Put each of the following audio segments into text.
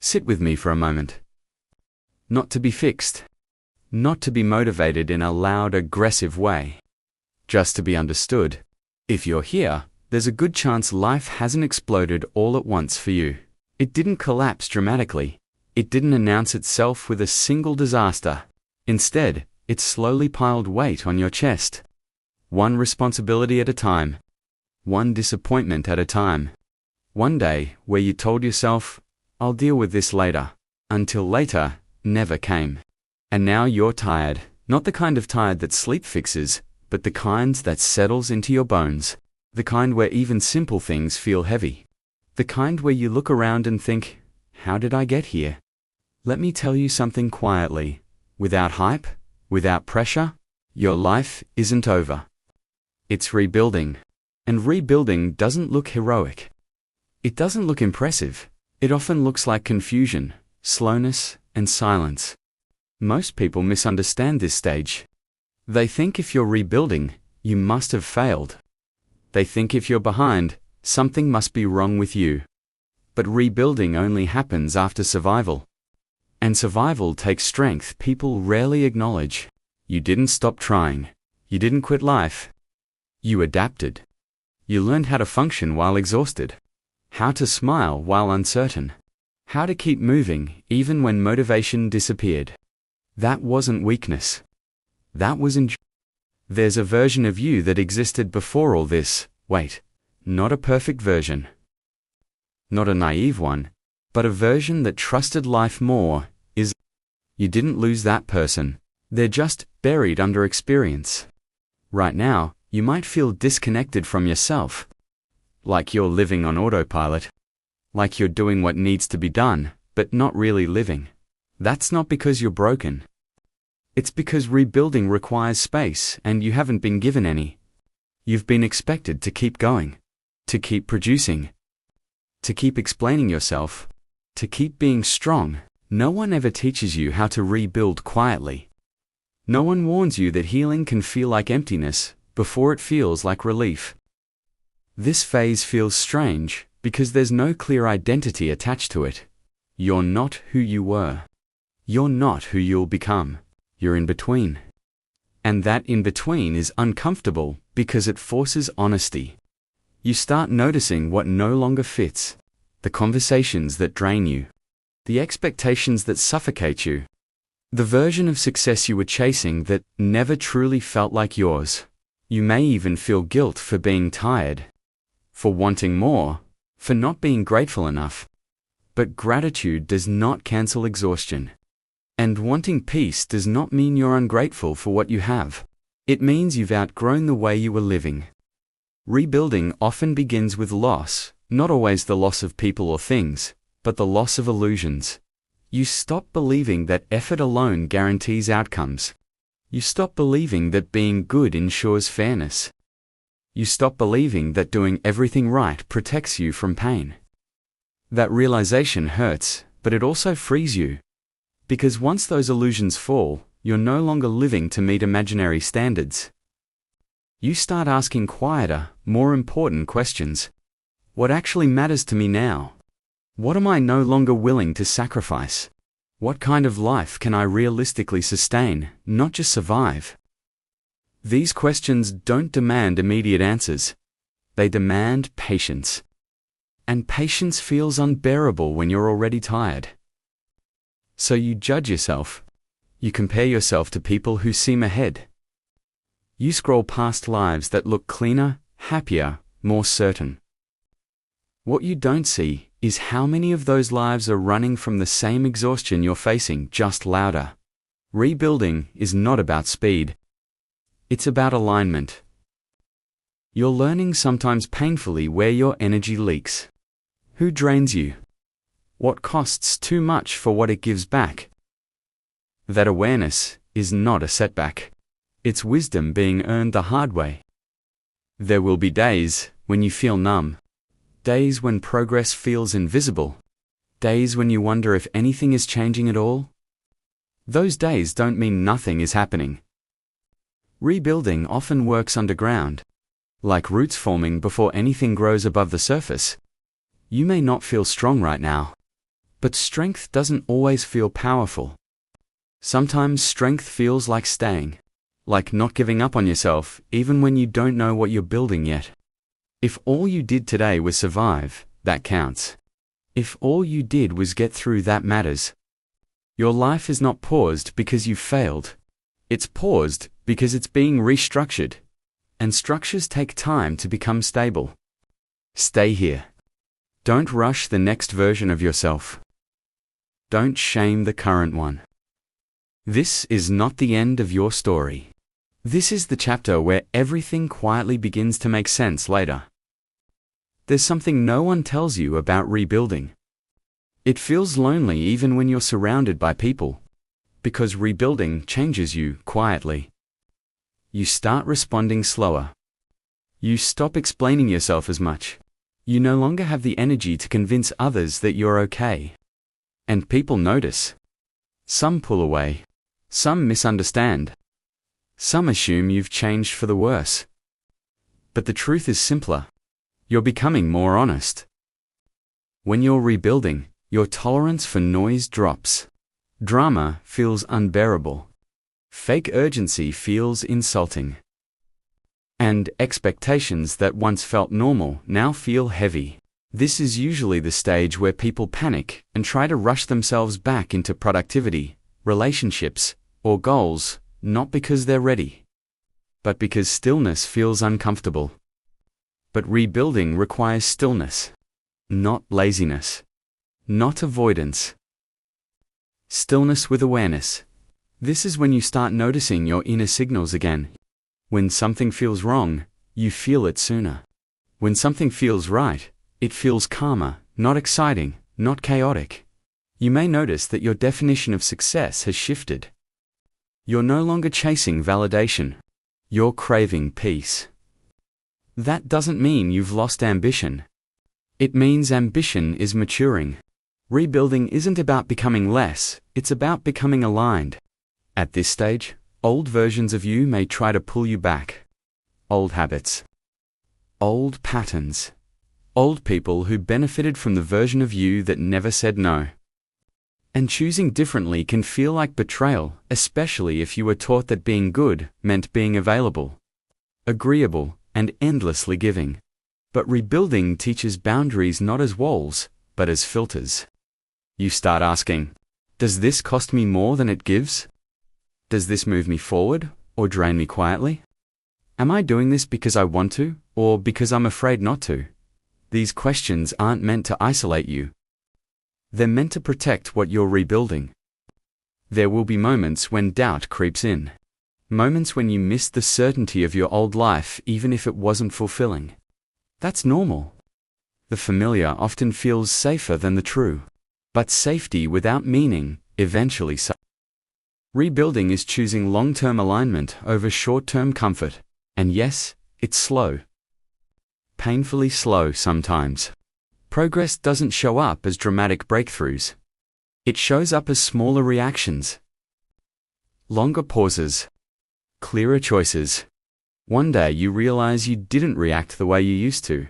Sit with me for a moment. Not to be fixed. Not to be motivated in a loud, aggressive way. Just to be understood. If you're here, there's a good chance life hasn't exploded all at once for you. It didn't collapse dramatically. It didn't announce itself with a single disaster. Instead, it slowly piled weight on your chest. One responsibility at a time. One disappointment at a time. One day where you told yourself, I'll deal with this later. Until later never came. And now you're tired. Not the kind of tired that sleep fixes, but the kind that settles into your bones. The kind where even simple things feel heavy. The kind where you look around and think, how did I get here? Let me tell you something quietly. Without hype, without pressure, your life isn't over. It's rebuilding. And rebuilding doesn't look heroic. It doesn't look impressive. It often looks like confusion, slowness, and silence. Most people misunderstand this stage. They think if you're rebuilding, you must have failed. They think if you're behind, something must be wrong with you. But rebuilding only happens after survival. And survival takes strength people rarely acknowledge. You didn't stop trying. You didn't quit life. You adapted. You learned how to function while exhausted. How to smile while uncertain. How to keep moving even when motivation disappeared. That wasn't weakness. That was endurance. There's a version of you that existed before all this. Wait, not a perfect version. Not a naive one, but a version that trusted life more. You didn't lose that person. They're just buried under experience. Right now, you might feel disconnected from yourself. Like you're living on autopilot. Like you're doing what needs to be done, but not really living. That's not because you're broken. It's because rebuilding requires space and you haven't been given any. You've been expected to keep going. To keep producing. To keep explaining yourself. To keep being strong. No one ever teaches you how to rebuild quietly. No one warns you that healing can feel like emptiness before it feels like relief. This phase feels strange because there's no clear identity attached to it. You're not who you were. You're not who you'll become. You're in between. And that in between is uncomfortable because it forces honesty. You start noticing what no longer fits. The conversations that drain you. The expectations that suffocate you. The version of success you were chasing that never truly felt like yours. You may even feel guilt for being tired. For wanting more. For not being grateful enough. But gratitude does not cancel exhaustion. And wanting peace does not mean you're ungrateful for what you have. It means you've outgrown the way you were living. Rebuilding often begins with loss, not always the loss of people or things, but the loss of illusions. You stop believing that effort alone guarantees outcomes. You stop believing that being good ensures fairness. You stop believing that doing everything right protects you from pain. That realization hurts, but it also frees you. Because once those illusions fall, you're no longer living to meet imaginary standards. You start asking quieter, more important questions. What actually matters to me now? What am I no longer willing to sacrifice? What kind of life can I realistically sustain, not just survive? These questions don't demand immediate answers. They demand patience. And patience feels unbearable when you're already tired. So you judge yourself. You compare yourself to people who seem ahead. You scroll past lives that look cleaner, happier, more certain. What you don't see is how many of those lives are running from the same exhaustion you're facing, just louder. Rebuilding is not about speed. It's about alignment. You're learning sometimes painfully where your energy leaks. Who drains you? What costs too much for what it gives back? That awareness is not a setback. It's wisdom being earned the hard way. There will be days when you feel numb. Days when progress feels invisible. Days when you wonder if anything is changing at all. Those days don't mean nothing is happening. Rebuilding often works underground. Like roots forming before anything grows above the surface. You may not feel strong right now. But strength doesn't always feel powerful. Sometimes strength feels like staying, like not giving up on yourself, even when you don't know what you're building yet. If all you did today was survive, that counts. If all you did was get through, that matters. Your life is not paused because you failed. It's paused because it's being restructured. And structures take time to become stable. Stay here. Don't rush the next version of yourself. Don't shame the current one. This is not the end of your story. This is the chapter where everything quietly begins to make sense later. There's something no one tells you about rebuilding. It feels lonely even when you're surrounded by people, because rebuilding changes you quietly. You start responding slower. You stop explaining yourself as much. You no longer have the energy to convince others that you're okay. And people notice. Some pull away. Some misunderstand. Some assume you've changed for the worse. But the truth is simpler. You're becoming more honest. When you're rebuilding, your tolerance for noise drops. Drama feels unbearable. Fake urgency feels insulting. And expectations that once felt normal now feel heavy. This is usually the stage where people panic and try to rush themselves back into productivity, relationships, or goals, not because they're ready, but because stillness feels uncomfortable. But rebuilding requires stillness, not laziness, not avoidance. Stillness with awareness. This is when you start noticing your inner signals again. When something feels wrong, you feel it sooner. When something feels right, it feels calmer, not exciting, not chaotic. You may notice that your definition of success has shifted. You're no longer chasing validation. You're craving peace. That doesn't mean you've lost ambition. It means ambition is maturing. Rebuilding isn't about becoming less, it's about becoming aligned. At this stage, old versions of you may try to pull you back. Old habits. Old patterns. Old people who benefited from the version of you that never said no. And choosing differently can feel like betrayal, especially if you were taught that being good meant being available, agreeable, and endlessly giving. But rebuilding teaches boundaries not as walls, but as filters. You start asking, does this cost me more than it gives? Does this move me forward, or drain me quietly? Am I doing this because I want to, or because I'm afraid not to? These questions aren't meant to isolate you. They're meant to protect what you're rebuilding. There will be moments when doubt creeps in. Moments when you miss the certainty of your old life even if it wasn't fulfilling. That's normal. The familiar often feels safer than the true. But safety without meaning eventually suffers. Rebuilding is choosing long-term alignment over short-term comfort. And yes, it's slow. Painfully slow sometimes. Progress doesn't show up as dramatic breakthroughs. It shows up as smaller reactions. Longer pauses. Clearer choices. One day you realize you didn't react the way you used to.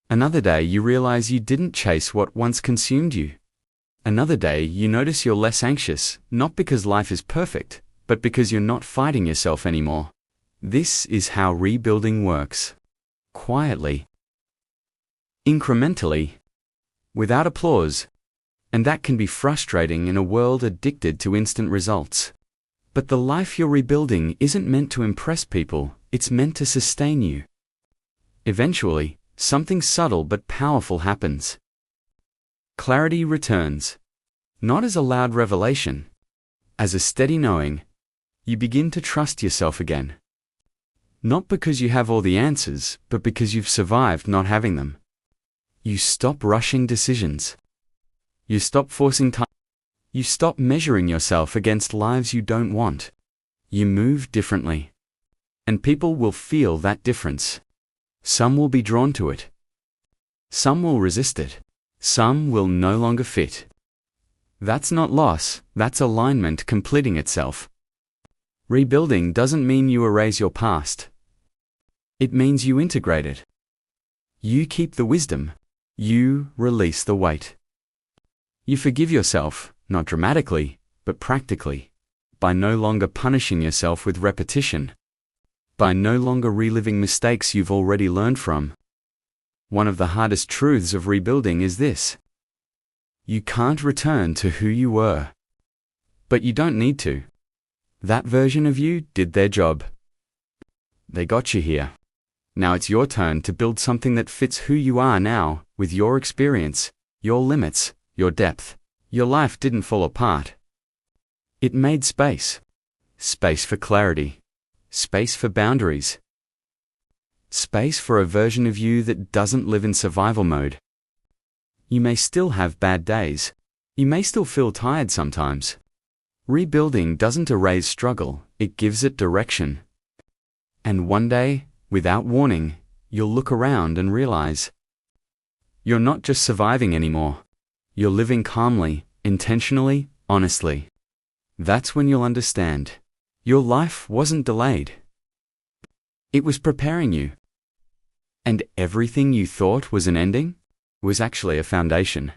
Another day you realize you didn't chase what once consumed you. Another day you notice you're less anxious, not because life is perfect, but because you're not fighting yourself anymore. This is how rebuilding works. Quietly. Incrementally. Without applause. And that can be frustrating in a world addicted to instant results. But the life you're rebuilding isn't meant to impress people, it's meant to sustain you. Eventually, something subtle but powerful happens. Clarity returns. Not as a loud revelation. As a steady knowing. You begin to trust yourself again. Not because you have all the answers, but because you've survived not having them. You stop rushing decisions. You stop forcing time. You stop measuring yourself against lives you don't want. You move differently. And people will feel that difference. Some will be drawn to it. Some will resist it. Some will no longer fit. That's not loss, that's alignment completing itself. Rebuilding doesn't mean you erase your past. It means you integrate it. You keep the wisdom. You release the weight. You forgive yourself, not dramatically, but practically, by no longer punishing yourself with repetition, by no longer reliving mistakes you've already learned from. One of the hardest truths of rebuilding is this: you can't return to who you were. But you don't need to. That version of you did their job. They got you here. Now it's your turn to build something that fits who you are now, with your experience, your limits, your depth. Your life didn't fall apart. It made space. Space for clarity. Space for boundaries. Space for a version of you that doesn't live in survival mode. You may still have bad days. You may still feel tired sometimes. Rebuilding doesn't erase struggle, it gives it direction. And one day, without warning, you'll look around and realize you're not just surviving anymore. You're living calmly, intentionally, honestly. That's when you'll understand. Your life wasn't delayed. It was preparing you. And everything you thought was an ending was actually a foundation.